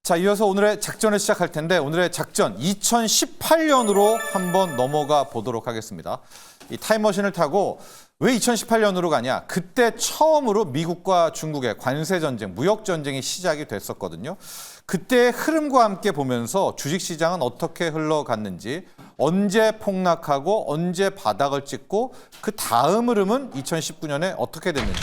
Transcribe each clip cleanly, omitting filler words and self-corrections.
자, 이어서 오늘의 작전을 시작할 텐데 오늘의 작전 2018년으로 한번 넘어가 보도록 하겠습니다. 이 타임머신을 타고 왜 2018년으로 가냐? 그때 처음으로 미국과 중국의 관세 전쟁, 무역 전쟁이 시작이 됐었거든요. 그때의 흐름과 함께 보면서 주식시장은 어떻게 흘러갔는지, 언제 폭락하고 언제 바닥을 찍고 그 다음 흐름은 2019년에 어떻게 됐는지,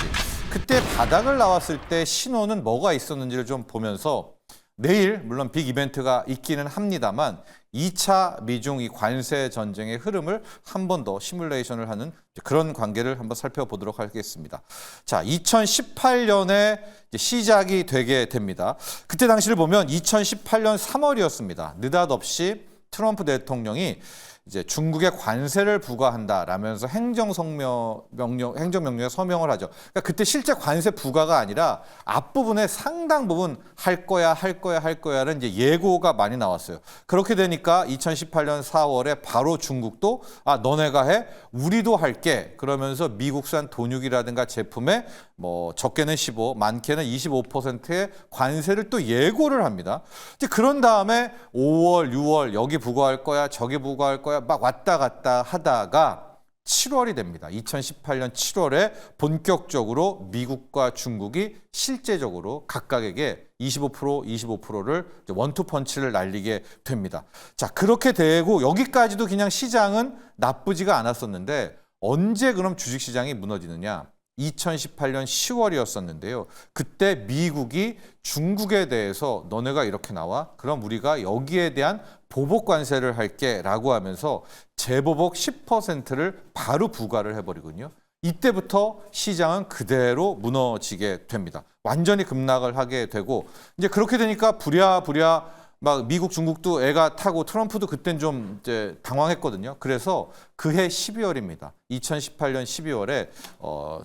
그때 바닥을 나왔을 때 신호는 뭐가 있었는지를 좀 보면서 내일 물론 빅 이벤트가 있기는 합니다만 2차 미중 이 관세 전쟁의 흐름을 한 번 더 시뮬레이션을 하는 그런 관계를 한번 살펴보도록 하겠습니다. 자, 2018년에 시작이 되게 됩니다. 그때 당시를 보면 2018년 3월이었습니다. 느닷없이 트럼프 대통령이 이제 중국에 관세를 부과한다라면서 행정명령에 서명을 하죠. 그러니까 그때 실제 관세 부과가 아니라 앞부분에 상당 부분 할 거야라는 이제 예고가 많이 나왔어요. 그렇게 되니까 2018년 4월에 바로 중국도 너네가 해, 우리도 할게. 그러면서 미국산 돈육이라든가 제품에 뭐 적게는 15, 많게는 25%의 관세를 또 예고를 합니다. 이제 그런 다음에 5월, 6월 여기 부과할 거야, 저기 부과할 거야 막 왔다 갔다 하다가 7월이 됩니다. 2018년 7월에 본격적으로 미국과 중국이 실제적으로 각각에게 25%를 원투펀치를 날리게 됩니다. 자, 그렇게 되고 여기까지도 그냥 시장은 나쁘지가 않았었는데 언제 그럼 주식시장이 무너지느냐? 2018년 10월이었었는데요. 그때 미국이 중국에 대해서 너네가 이렇게 나와? 그럼 우리가 여기에 대한 보복 관세를 할게 라고 하면서 재보복 10%를 바로 부과를 해버리거든요. 이때부터 시장은 그대로 무너지게 됩니다. 완전히 급락을 하게 되고 이제 그렇게 되니까 부랴부랴 막 미국, 중국도 애가 타고 트럼프도 그땐 좀 이제 당황했거든요. 그래서 그해 12월입니다. 2018년 12월에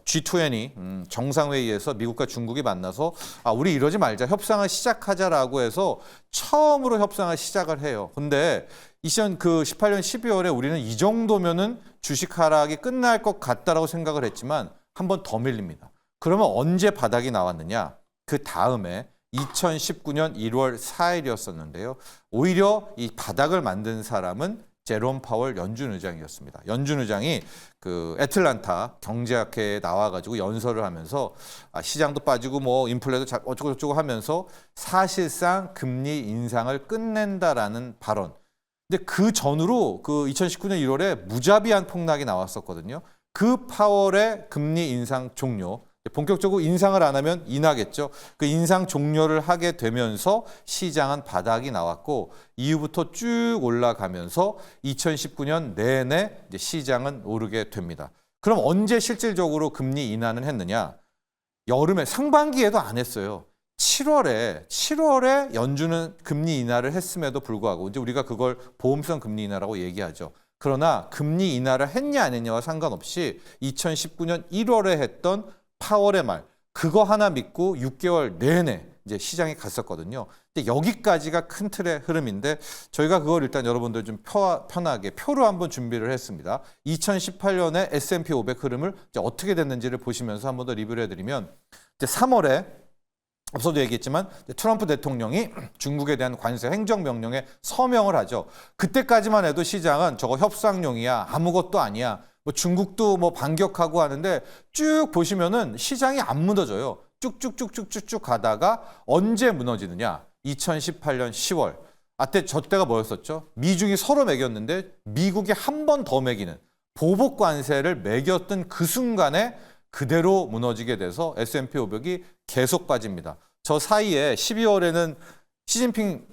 G20 정상회의에서 미국과 중국이 만나서 우리 이러지 말자, 협상을 시작하자라고 해서 처음으로 협상을 시작을 해요. 근데 2018년 12월에 우리는 이 정도면은 주식 하락이 끝날 것 같다라고 생각을 했지만 한 번 더 밀립니다. 그러면 언제 바닥이 나왔느냐? 그 다음에 2019년 1월 4일이었었는데요. 오히려 이 바닥을 만든 사람은 제롬 파월 연준 의장이었습니다. 연준 의장이 그 애틀란타 경제학회에 나와가지고 연설을 하면서 시장도 빠지고 뭐 인플레도 어쩌고 저쩌고 하면서 사실상 금리 인상을 끝낸다라는 발언. 근데 그 전으로 그 2019년 1월에 무자비한 폭락이 나왔었거든요. 그 파월의 금리 인상 종료. 본격적으로 인상을 안 하면 인하겠죠. 그 인상 종료를 하게 되면서 시장은 바닥이 나왔고 이후부터 쭉 올라가면서 2019년 내내 이제 시장은 오르게 됩니다. 그럼 언제 실질적으로 금리 인하는 했느냐? 여름에 상반기에도 안 했어요. 7월에 연준은 금리 인하를 했음에도 불구하고 이제 우리가 그걸 보험성 금리 인하라고 얘기하죠. 그러나 금리 인하를 했냐 안 했냐와 상관없이 2019년 1월에 했던 파월의 말, 그거 하나 믿고 6개월 내내 이제 시장에 갔었거든요. 근데 여기까지가 큰 틀의 흐름인데 저희가 그걸 일단 여러분들 좀 편하게 표로 한번 준비를 했습니다. 2018년에 S&P 500 흐름을 이제 어떻게 됐는지를 보시면서 한번 더 리뷰를 해드리면 이제 3월에 앞서도 얘기했지만 트럼프 대통령이 중국에 대한 관세 행정명령에 서명을 하죠. 그때까지만 해도 시장은 저거 협상용이야, 아무것도 아니야. 뭐 중국도 뭐 반격하고 하는데 쭉 보시면은 시장이 안 무너져요. 쭉쭉쭉쭉쭉쭉 가다가 언제 무너지느냐? 2018년 10월. 저 때가 뭐였었죠? 미중이 서로 매겼는데 미국이 한 번 더 매기는 보복 관세를 매겼던 그 순간에 그대로 무너지게 돼서 S&P 500이 계속 빠집니다. 저 사이에 12월에는 시진핑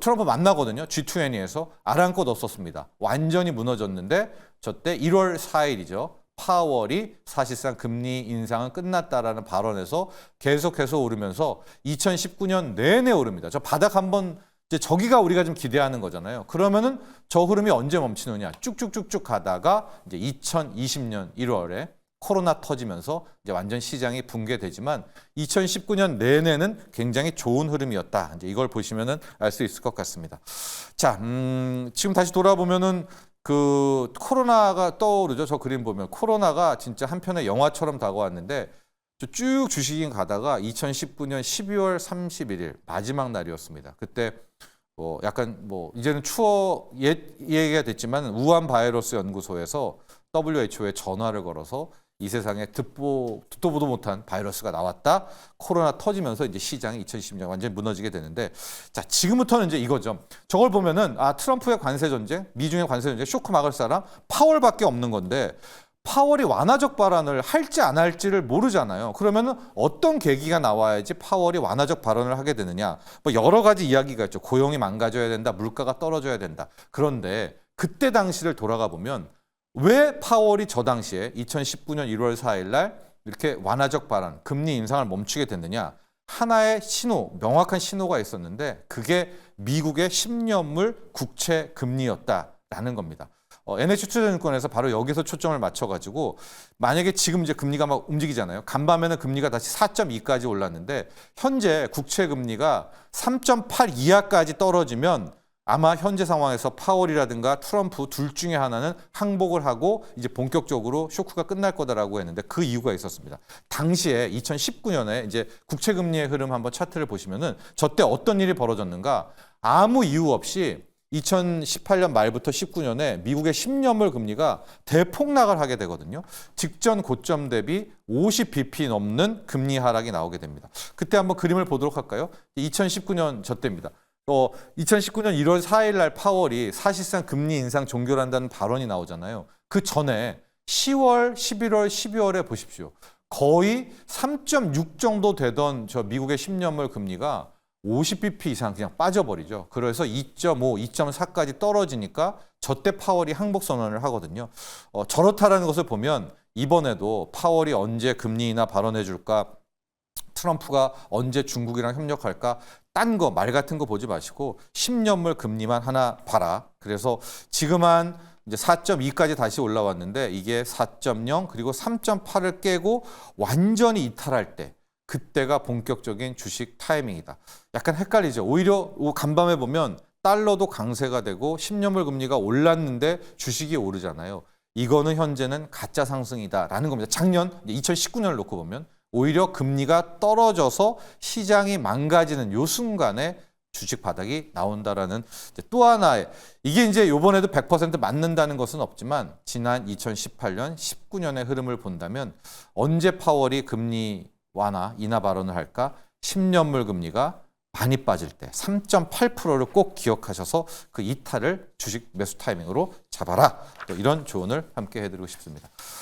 트럼프 만나거든요. G20에서 아랑곳 없었습니다. 완전히 무너졌는데 저때 1월 4일이죠. 파월이 사실상 금리 인상은 끝났다라는 발언에서 계속해서 오르면서 2019년 내내 오릅니다. 저 바닥 한번 이제 저기가 우리가 좀 기대하는 거잖아요. 그러면은 저 흐름이 언제 멈추느냐? 쭉쭉쭉쭉 가다가 이제 2020년 1월에 코로나 터지면서 이제 완전 시장이 붕괴되지만 2019년 내내는 굉장히 좋은 흐름이었다. 이제 이걸 보시면은 알 수 있을 것 같습니다. 자, 지금 다시 돌아보면은 그 코로나가 떠오르죠. 저 그림 보면 코로나가 진짜 한편의 영화처럼 다가왔는데 쭉 주식이 가다가 2019년 12월 31일 마지막 날이었습니다. 그때 약간 이제는 추억 얘기가 됐지만 우한 바이러스 연구소에서 WHO에 전화를 걸어서 이 세상에 듣도 보도 못한 바이러스가 나왔다. 코로나 터지면서 이제 시장이 2020년 완전히 무너지게 되는데, 자, 지금부터는 이제 이거죠. 저걸 보면은 트럼프의 관세 전쟁, 미중의 관세 전쟁 쇼크 막을 사람 파월밖에 없는 건데, 파월이 완화적 발언을 할지 안 할지를 모르잖아요. 그러면은 어떤 계기가 나와야지 파월이 완화적 발언을 하게 되느냐. 여러 가지 이야기가 있죠. 고용이 망가져야 된다. 물가가 떨어져야 된다. 그런데 그때 당시를 돌아가 보면 왜 파월이 저 당시에 2019년 1월 4일 날 이렇게 완화적 발언, 금리 인상을 멈추게 됐느냐. 하나의 신호, 명확한 신호가 있었는데 그게 미국의 10년물 국채 금리였다라는 겁니다. NH투자증권에서 바로 여기서 초점을 맞춰가지고 만약에 지금 이제 금리가 막 움직이잖아요. 간밤에는 금리가 다시 4.2까지 올랐는데 현재 국채 금리가 3.8 이하까지 떨어지면 아마 현재 상황에서 파월이라든가 트럼프 둘 중에 하나는 항복을 하고 이제 본격적으로 쇼크가 끝날 거다라고 했는데 그 이유가 있었습니다. 당시에 2019년에 이제 국채 금리의 흐름 한번 차트를 보시면은 저때 어떤 일이 벌어졌는가? 아무 이유 없이 2018년 말부터 19년에 미국의 10년물 금리가 대폭락을 하게 되거든요. 직전 고점 대비 50bp 넘는 금리 하락이 나오게 됩니다. 그때 한번 그림을 보도록 할까요? 2019년 저때입니다. 2019년 1월 4일 날 파월이 사실상 금리 인상 종결한다는 발언이 나오잖아요. 그 전에 10월, 11월, 12월에 보십시오. 거의 3.6 정도 되던 저 미국의 10년물 금리가 50bp 이상 그냥 빠져버리죠. 그래서 2.5, 2.4까지 떨어지니까 저때 파월이 항복 선언을 하거든요. 저렇다라는 것을 보면 이번에도 파월이 언제 금리 인하 발언해 줄까, 트럼프가 언제 중국이랑 협력할까, 딴 거, 말 같은 거 보지 마시고 10년물 금리만 하나 봐라. 그래서 지금 한 이제 4.2까지 다시 올라왔는데 이게 4.0 그리고 3.8을 깨고 완전히 이탈할 때 그때가 본격적인 주식 타이밍이다. 약간 헷갈리죠. 오히려 간밤에 보면 달러도 강세가 되고 10년물 금리가 올랐는데 주식이 오르잖아요. 이거는 현재는 가짜 상승이다라는 겁니다. 작년 2019년을 놓고 보면 오히려 금리가 떨어져서 시장이 망가지는 요 순간에 주식 바닥이 나온다라는 또 하나의, 이게 이제 요번에도 100% 맞는다는 것은 없지만 지난 2018년, 19년의 흐름을 본다면 언제 파월이 금리 완화, 인하 발언을 할까? 10년물 금리가 많이 빠질 때 3.8%를 꼭 기억하셔서 그 이탈을 주식 매수 타이밍으로 잡아라. 또 이런 조언을 함께 해드리고 싶습니다.